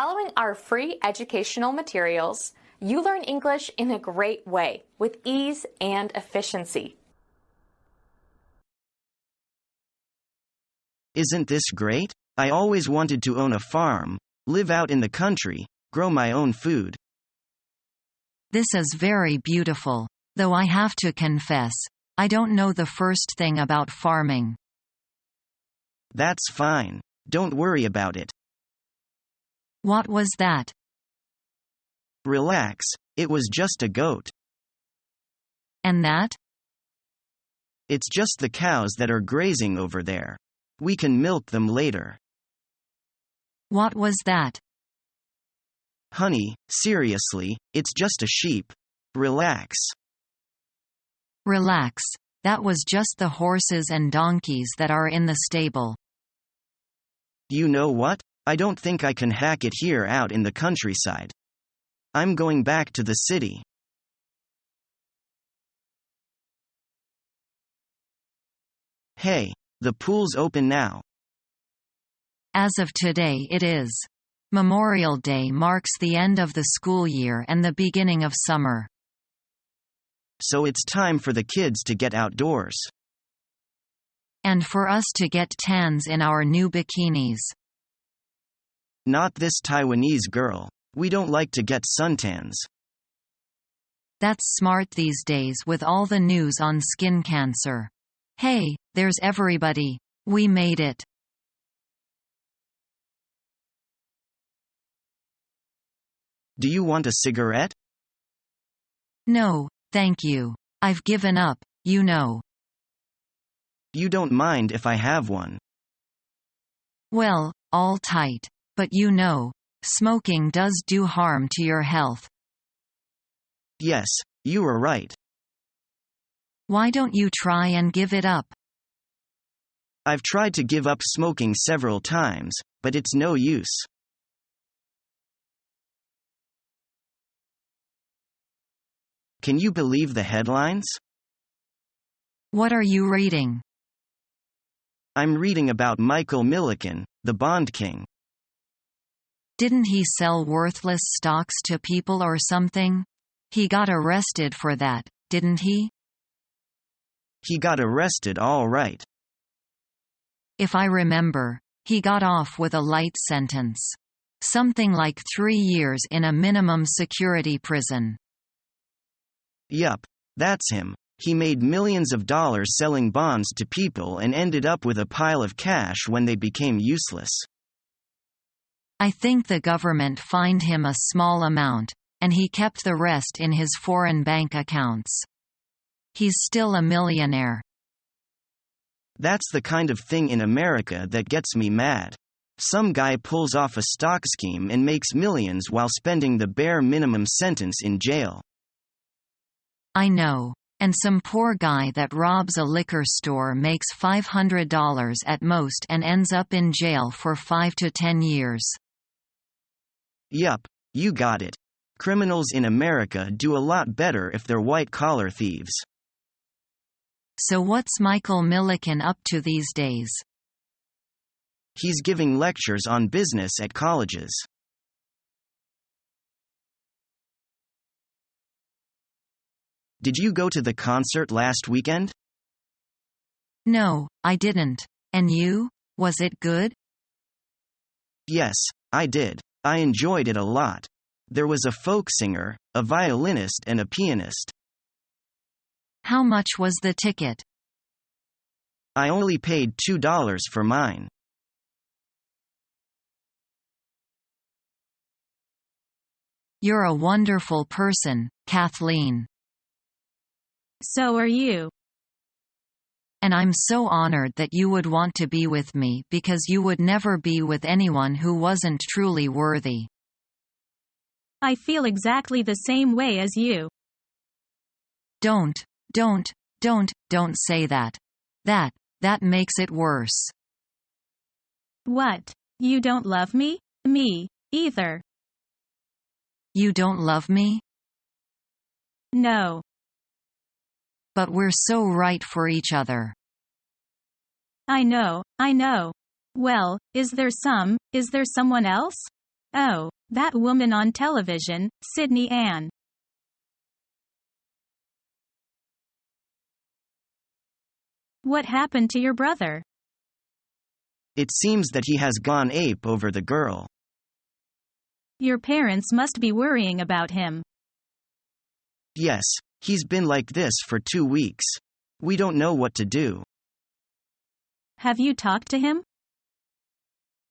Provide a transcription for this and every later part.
Following our free educational materials, you learn English in a great way with ease and efficiency. Isn't this great? I always wanted to own a farm, live out in the country, grow my own food. This is very beautiful, though I have to confess, I don't know the first thing about farming. That's fine. Don't worry about it. What was that? Relax, it was just a goat. And that? It's just the cows that are grazing over there. We can milk them later. What was that? Honey, seriously, it's just a sheep. Relax. Relax, that was just the horses and donkeys that are in the stable. You know what? I don't think I can hack it here out in the countryside. I'm going back to the city. Hey, the pool's open now. As of today it is. Memorial Day marks the end of the school year and the beginning of summer. So it's time for the kids to get outdoors. And for us to get tans in our new bikinis. Not this Taiwanese girl. We don't like to get suntans. That's smart these days with all the news on skin cancer. Hey, there's everybody. We made it. Do you want a cigarette? No, thank you. I've given up, you know. You don't mind if I have one. Well, all tight. But you know, smoking does do harm to your health. Yes, you are right. Why don't you try and give it up? I've tried to give up smoking several times, but it's no use. Can you believe the headlines? What are you reading? I'm reading about Michael Milliken, the Bond King. Didn't he sell worthless stocks to people or something? He got arrested for that, didn't he? He got arrested all right. If I remember, he got off with a light sentence. Something like 3 years in a minimum security prison. Yup, that's him. He made millions of dollars selling bonds to people and ended up with a pile of cash when they became useless. I think the government fined him a small amount, and he kept the rest in his foreign bank accounts. He's still a millionaire. That's the kind of thing in America that gets me mad. Some guy pulls off a stock scheme and makes millions while spending the bare minimum sentence in jail. I know. And some poor guy that robs a liquor store makes $500 at most and ends up in jail for 5 to 10 years. Yup, you got it. Criminals in America do a lot better if they're white-collar thieves. So what's Michael Milliken up to these days? He's giving lectures on business at colleges. Did you go to the concert last weekend? No, I didn't. And you? Was it good? Yes, I did. I enjoyed it a lot. There was a folk singer, a violinist and a pianist. How much was the ticket? I only paid $2 for mine. You're a wonderful person, Kathleen. So are you. And I'm so honored that you would want to be with me because you would never be with anyone who wasn't truly worthy. I feel exactly the same way as you. Don't say that. That makes it worse. What? You don't love me? Me, either. You don't love me? No. But we're so right for each other. I know. Well, is there someone else? Oh, that woman on television, Sydney Ann. What happened to your brother? It seems that he has gone ape over the girl. Your parents must be worrying about him. Yes, he's been like this for 2 weeks. We don't know what to do. Have you talked to him?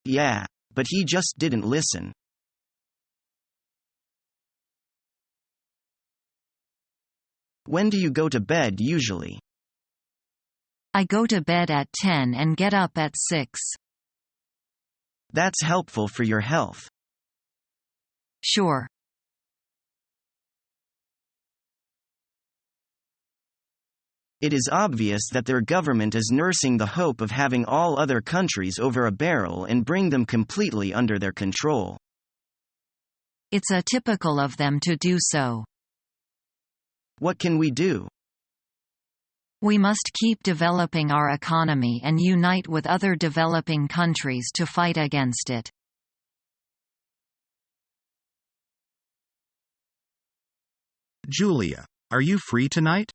Yeah, but he just didn't listen. When do you go to bed usually? I go to bed at 10 and get up at 6. That's helpful for your health. Sure. It is obvious that their government is nursing the hope of having all other countries over a barrel and bring them completely under their control. It's typical of them to do so. What can we do? We must keep developing our economy and unite with other developing countries to fight against it. Julia, are you free tonight?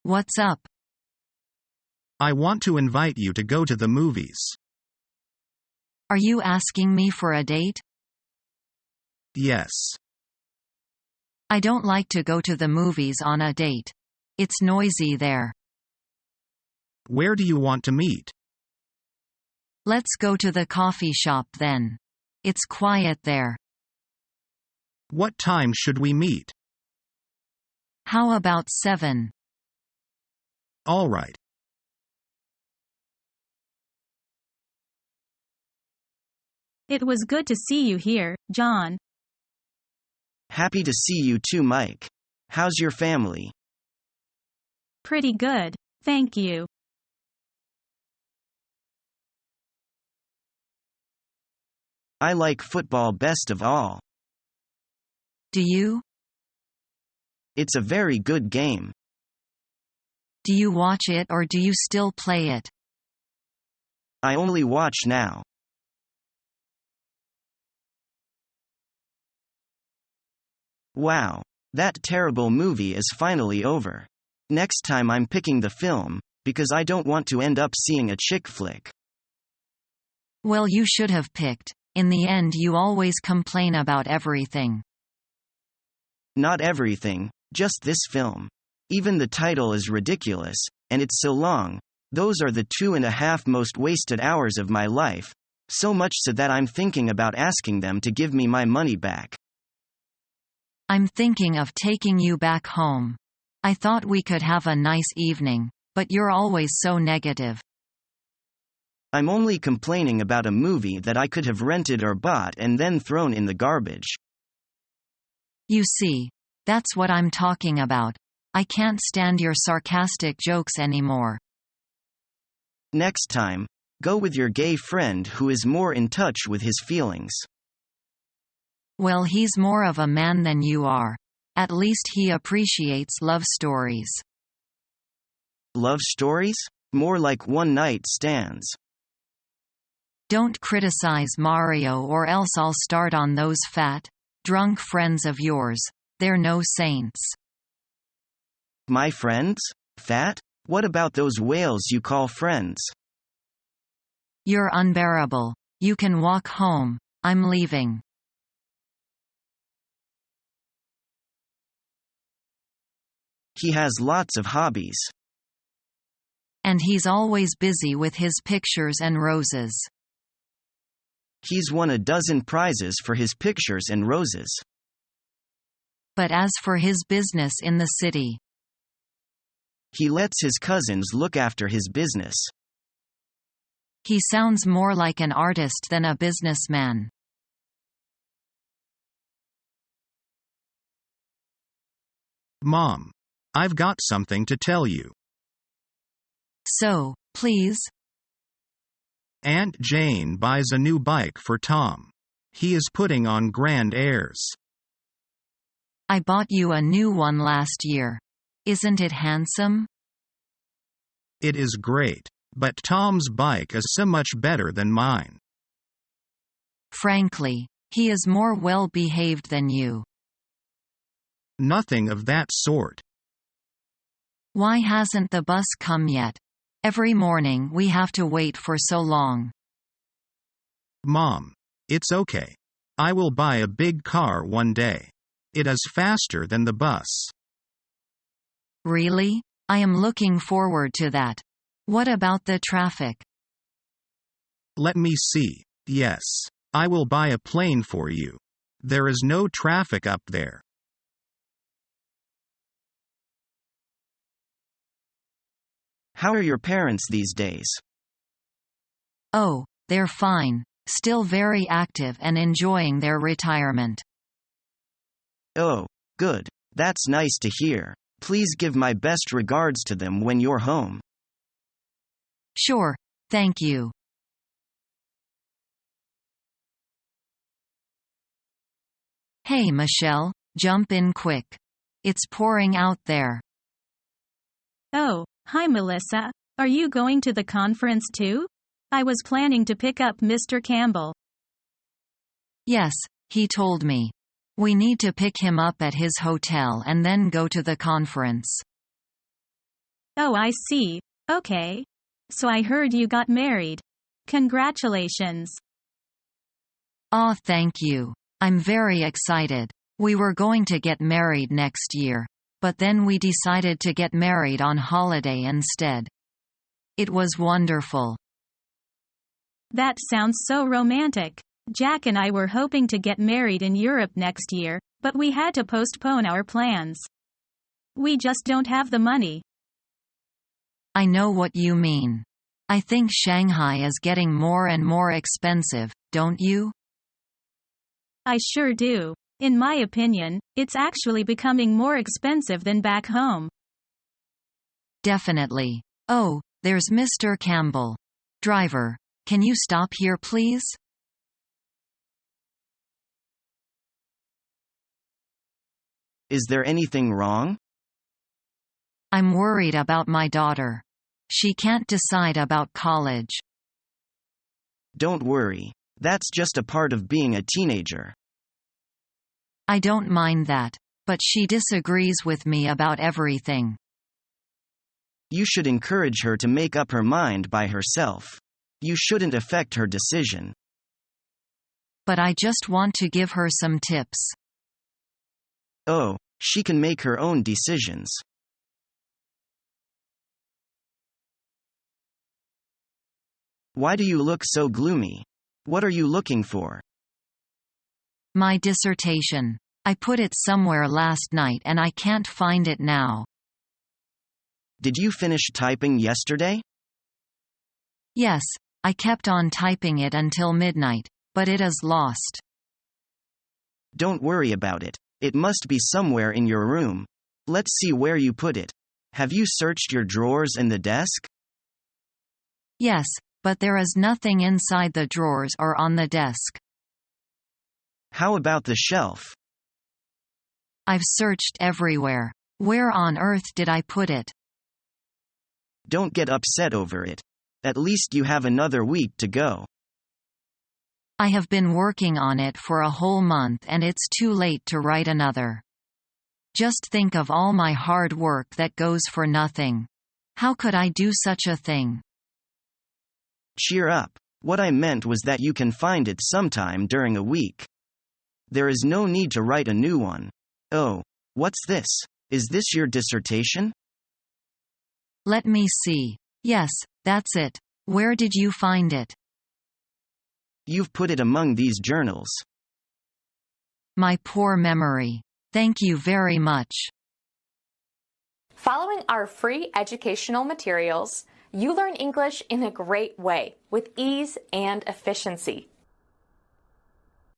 What's up? I want to invite you to go to the movies. Are you asking me for a date? Yes. I don't like to go to the movies on a date. It's noisy there. Where do you want to meet? Let's go to the coffee shop then. It's quiet there. What time should we meet? How about 7? All right. It was good to see you here, John. Happy to see you too, Mike. How's your family? Pretty good, thank you. I like football best of all. Do you? It's a very good game. Do you watch it or do you still play it? I only watch now. Wow, that terrible movie is finally over. Next time I'm picking the film, because I don't want to end up seeing a chick flick. Well, you should have picked. In the end, you always complain about everything. Not everything, just this film. Even the title is ridiculous, and it's so long. Those are the 2.5 most wasted hours of my life, so much so that I'm thinking about asking them to give me my money back. I'm thinking of taking you back home. I thought we could have a nice evening, but you're always so negative. I'm only complaining about a movie that I could have rented or bought and then thrown in the garbage. You see, that's what I'm talking about. I can't stand your sarcastic jokes anymore. Next time, go with your gay friend who is more in touch with his feelings. Well, he's more of a man than you are. At least he appreciates love stories. Love stories? More like one-night stands. Don't criticize Mario or else I'll start on those fat, drunk friends of yours. They're no saints. My friends? Fat? What about those whales you call friends? You're unbearable. You can walk home. I'm leaving. He has lots of hobbies. And he's always busy with his pictures and roses. He's won 12 prizes for his pictures and roses. But as for his business in the city, he lets his cousins look after his business. He sounds more like an artist than a businessman. Mom, I've got something to tell you. So, please? Aunt Jane buys a new bike for Tom. He is putting on grand airs. I bought you a new one last year. Isn't it handsome? It is great, but Tom's bike is so much better than mine. Frankly, he is more well-behaved than you. Nothing of that sort. Why hasn't the bus come yet? Every morning we have to wait for so long. Mom. It's okay. I will buy a big car one day. It is faster than the bus. Really? I am looking forward to that. What about the traffic? Let me see. Yes. I will buy a plane for you. There is no traffic up there. How are your parents these days? Oh, they're fine. Still very active and enjoying their retirement. Oh, good. That's nice to hear. Please give my best regards to them when you're home. Sure, thank you. Hey Michelle, jump in quick. It's pouring out there. Oh, hi Melissa. Are you going to the conference too? I was planning to pick up Mr. Campbell. Yes, he told me. We need to pick him up at his hotel and then go to the conference. Oh, I see. Okay. So I heard you got married. Congratulations. Aw, thank you. I'm very excited. We were going to get married next year, but then we decided to get married on holiday instead. It was wonderful. That sounds so romantic. Jack and I were hoping to get married in Europe next year, but we had to postpone our plans. We just don't have the money. I know what you mean. I think Shanghai is getting more and more expensive, don't you? I sure do. In my opinion, it's actually becoming more expensive than back home. Definitely. Oh, there's Mr. Campbell. Driver, can you stop here please? Is there anything wrong? I'm worried about my daughter. She can't decide about college. Don't worry. That's just a part of being a teenager. I don't mind that, but she disagrees with me about everything. You should encourage her to make up her mind by herself. You shouldn't affect her decision. But I just want to give her some tips. Oh, she can make her own decisions. Why do you look so gloomy? What are you looking for? My dissertation. I put it somewhere last night and I can't find it now. Did you finish typing yesterday? Yes, I kept on typing it until midnight, but it is lost. Don't worry about it. It must be somewhere in your room. Let's see where you put it. Have you searched your drawers and the desk? Yes, but there is nothing inside the drawers or on the desk. How about the shelf? I've searched everywhere. Where on earth did I put it? Don't get upset over it. At least you have another week to go. I have been working on it for a whole month and it's too late to write another. Just think of all my hard work that goes for nothing. How could I do such a thing? Cheer up. What I meant was that you can find it sometime during a week. There is no need to write a new one. Oh, what's this? Is this your dissertation? Let me see. Yes, that's it. Where did you find it? You've put it among these journals. My poor memory. Thank you very much. Following our free educational materials, you learn English in a great way with ease and efficiency.